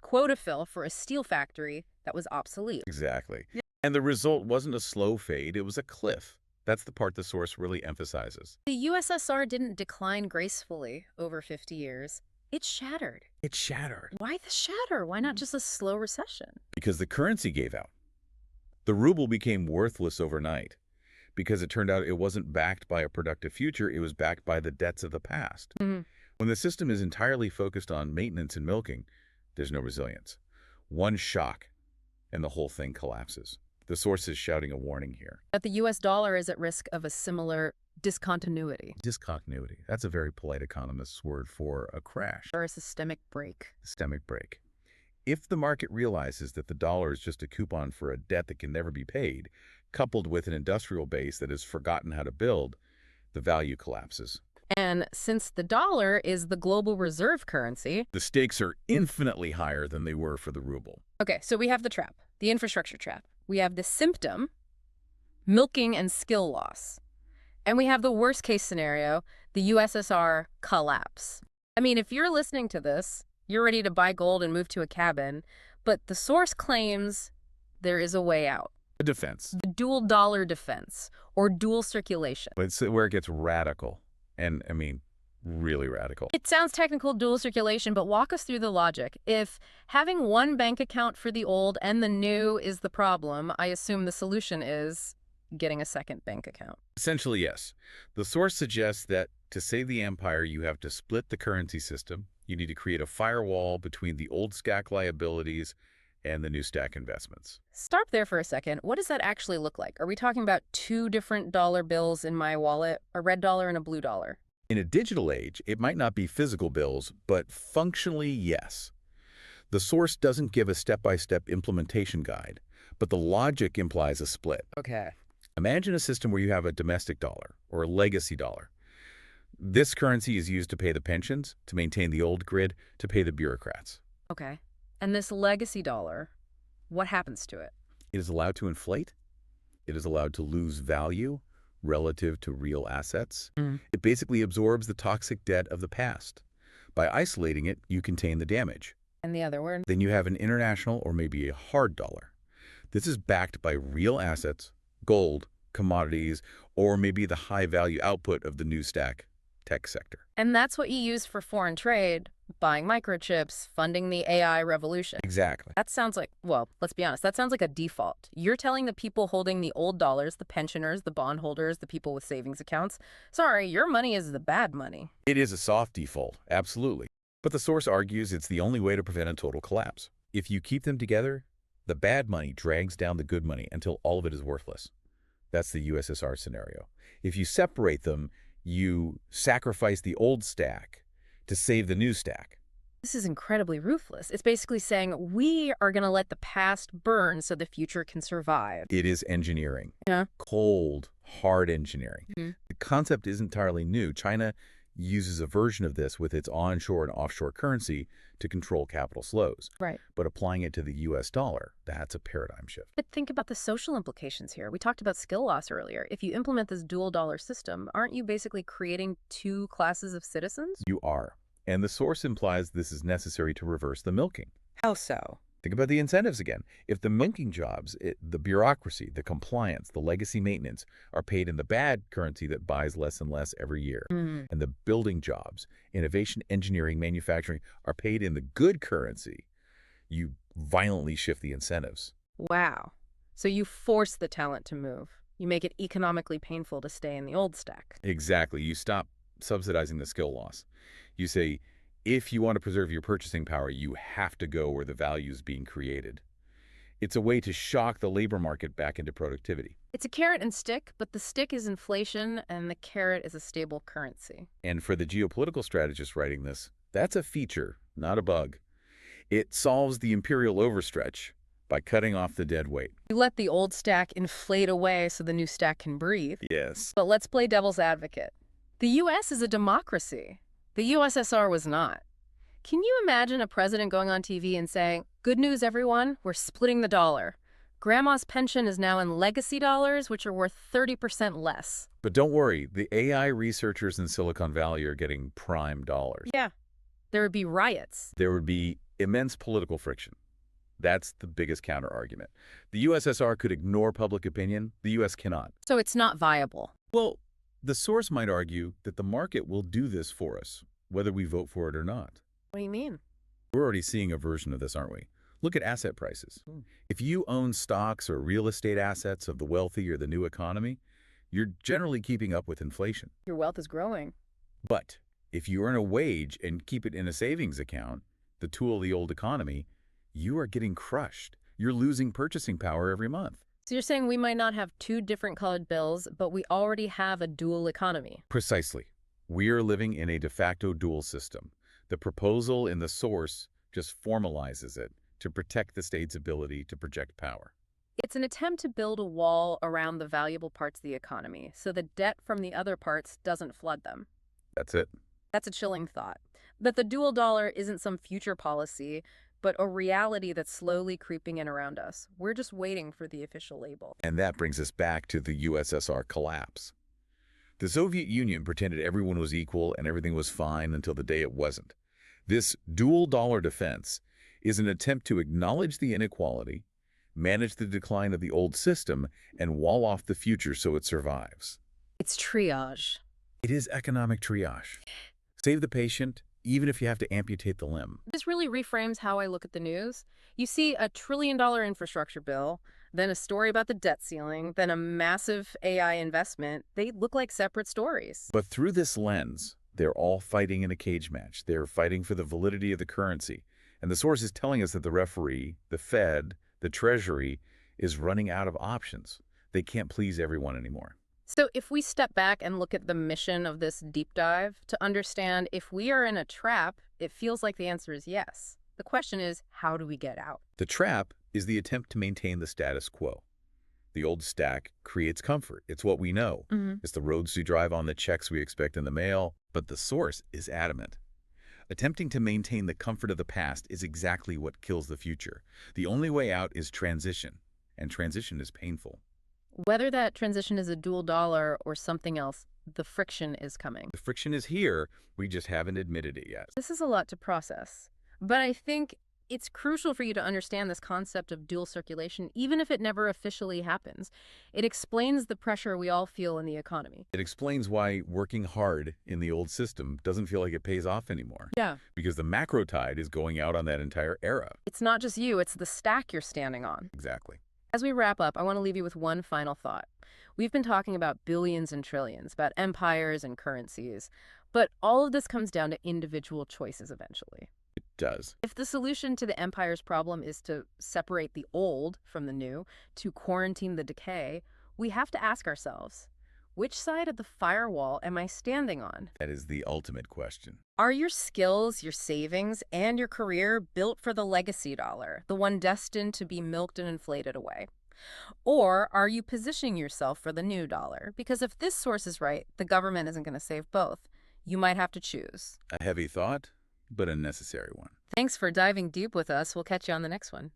quota fill for a steel factory that was obsolete. Exactly. And the result wasn't a slow fade, it was a cliff. That's the part the source really emphasizes. The USSR didn't decline gracefully over 50 years. It shattered. It shattered. Why the shatter? Why not just a slow recession? Because the currency gave out. The ruble became worthless overnight. Because it turned out it wasn't backed by a productive future, it was backed by the debts of the past. Mhm. When the system is entirely focused on maintenance and milking, there's no resilience. One shock, and the whole thing collapses. The source is shouting a warning here. That the US dollar is at risk of a similar discontinuity. Discontinuity. That's a very polite economist's word for a crash. Or a systemic break. Systemic break. If the market realizes that the dollar is just a coupon for a debt that can never be paid, coupled with an industrial base that has forgotten how to build, the value collapses. And since the dollar is the global reserve currency... The stakes are infinitely higher than they were for the ruble. Okay, so we have the trap, the infrastructure trap. We have the symptom, milking and skill loss. And we have the worst case scenario, the USSR collapse. I mean, if you're listening to this, you're ready to buy gold and move to a cabin, but the source claims there is a way out. A defense. The dual dollar defense, or dual circulation. It's where it gets radical. And, I mean, really radical. It sounds technical, dual circulation, but walk us through the logic. If having one bank account for the old and the new is the problem, I assume the solution is getting a second bank account. Essentially, yes. The source suggests that to save the empire, you have to split the currency system. You need to create a firewall between the old stack liabilities and the new stack investments. Stop there for a second. What does that actually look like? Are we talking about two different dollar bills in my wallet, a red dollar and a blue dollar? In a digital age, it might not be physical bills, but functionally, yes. The source doesn't give a step-by-step implementation guide, but the logic implies a split. Okay. Imagine a system where you have a domestic dollar or a legacy dollar. This currency is used to pay the pensions, to maintain the old grid, to pay the bureaucrats. Okay. And this legacy dollar, what happens to it? It is allowed to inflate. It is allowed to lose value relative to real assets. It basically absorbs the toxic debt of the past. By isolating it, you contain the damage. And the other word? Then you have an international or maybe a hard dollar. This is backed by real assets, gold, commodities, or maybe the high-value output of the new stack tech sector. And that's what you use for foreign trade, buying microchips, funding the AI revolution. Exactly. That sounds like, well, let's be honest, that sounds like a default. You're telling the people holding the old dollars, the pensioners, the bondholders, the people with savings accounts, sorry, your money is the bad money. It is a soft default, absolutely. But the source argues it's the only way to prevent a total collapse. If you keep them together, the bad money drags down the good money until all of it is worthless. That's the USSR scenario. If you separate them, you sacrifice the old stack to save the new stack. This is incredibly ruthless. It's basically saying we are going to let the past burn so the future can survive. It is engineering. Yeah. Cold, hard engineering. Mm-hmm. The concept is entirely new. China uses a version of this with its onshore and offshore currency to control capital flows. Right. But applying it to the US dollar, that's a paradigm shift. But think about the social implications here. We talked about skill loss earlier. If you implement this dual dollar system, aren't you basically creating two classes of citizens? You are. And the source implies this is necessary to reverse the milking. How so? Think about the incentives again. If the milking jobs, the bureaucracy, the compliance, the legacy maintenance are paid in the bad currency that buys less and less every year, and the building jobs, innovation, engineering, manufacturing are paid in the good currency, you violently shift the incentives. Wow. So you force the talent to move. You make it economically painful to stay in the old stack. Exactly. You stop subsidizing the skill loss. You say, if you want to preserve your purchasing power, you have to go where the value is being created. It's a way to shock the labor market back into productivity. It's a carrot and stick, but the stick is inflation and the carrot is a stable currency. And for the geopolitical strategist writing this, that's a feature, not a bug. It solves the Imperial Overstretch by cutting off the dead weight. You let the old stack inflate away so the new stack can breathe. Yes. But let's play devil's advocate. The U.S. is a democracy. The USSR was not. Can you imagine a president going on TV and saying, "Good news, everyone, we're splitting the dollar. Grandma's pension is now in legacy dollars, which are worth 30% less." But don't worry, the AI researchers in Silicon Valley are getting prime dollars. Yeah. There would be riots. There would be Immense political friction. That's the biggest counter-argument. The USSR could ignore public opinion. The U.S. cannot. So it's not viable. Well, the source might argue that the market will do this for us, whether we vote for it or not. What do you mean? We're already seeing a version of this, aren't we? Look at asset prices. If you own stocks or real estate assets of the wealthy or the new economy, you're generally keeping up with inflation. Your wealth is growing. But if you earn a wage and keep it in a savings account, the tool of the old economy, you are getting crushed. You're losing purchasing power every month. So you're saying we might not have two different colored bills, but we already have a dual economy. Precisely. We are living in a de facto dual system. The proposal in the source just formalizes it to protect the state's ability to project power. It's an attempt to build a wall around the valuable parts of the economy, so the debt from the other parts doesn't flood them. That's it. That's a chilling thought. That the dual dollar isn't some future policy, but a reality that's slowly creeping in around us. We're just waiting for the official label. And that brings us back to the USSR collapse. The Soviet Union pretended everyone was equal and everything was fine until the day it wasn't. This dual dollar defense is an attempt to acknowledge the inequality, manage the decline of the old system, and wall off the future so it survives. It's triage. It is economic triage. Save the patient, even if you have to amputate the limb. This really reframes how I look at the news. You see a $1 trillion infrastructure bill, then a story about the debt ceiling, then a massive AI investment. They look like separate stories. But through this lens, they're all fighting in a cage match. They're fighting for the validity of the currency. And the source is telling us that the referee, the Fed, the Treasury, is running out of options. They can't please everyone anymore. So if we step back and look at the mission of this deep dive, to understand if we are in a trap, it feels like the answer is yes. The question is, how do we get out? The trap is the attempt to maintain the status quo. The old stack creates comfort. It's what we know. It's the roads we drive on, the checks we expect in the mail. But the source is adamant. Attempting to maintain the comfort of the past is exactly what kills the future. The only way out is transition, and transition is painful. Whether that transition is a dual dollar or something else, the friction is coming. The friction is here, we just haven't admitted it yet. This is a lot to process, but I think it's crucial for you to understand this concept of dual circulation, even if it never officially happens. It explains the pressure we all feel in the economy. It explains why working hard in the old system doesn't feel like it pays off anymore. Yeah. Because the macro tide is going out on that entire era. It's not just you, it's the stack you're standing on. Exactly. As we wrap up, I want to leave you with one final thought. We've been talking about billions and trillions, about empires and currencies, but all of this comes down to individual choices eventually. It does. If the solution to the empire's problem is to separate the old from the new, to quarantine the decay, we have to ask ourselves, which side of the firewall am I standing on? That is the ultimate question. Are your skills, your savings, and your career built for the legacy dollar, the one destined to be milked and inflated away? Or are you positioning yourself for the new dollar? Because if this source is right, the government isn't going to save both. You might have to choose. A heavy thought, but a necessary one. Thanks for diving deep with us. We'll catch you on the next one.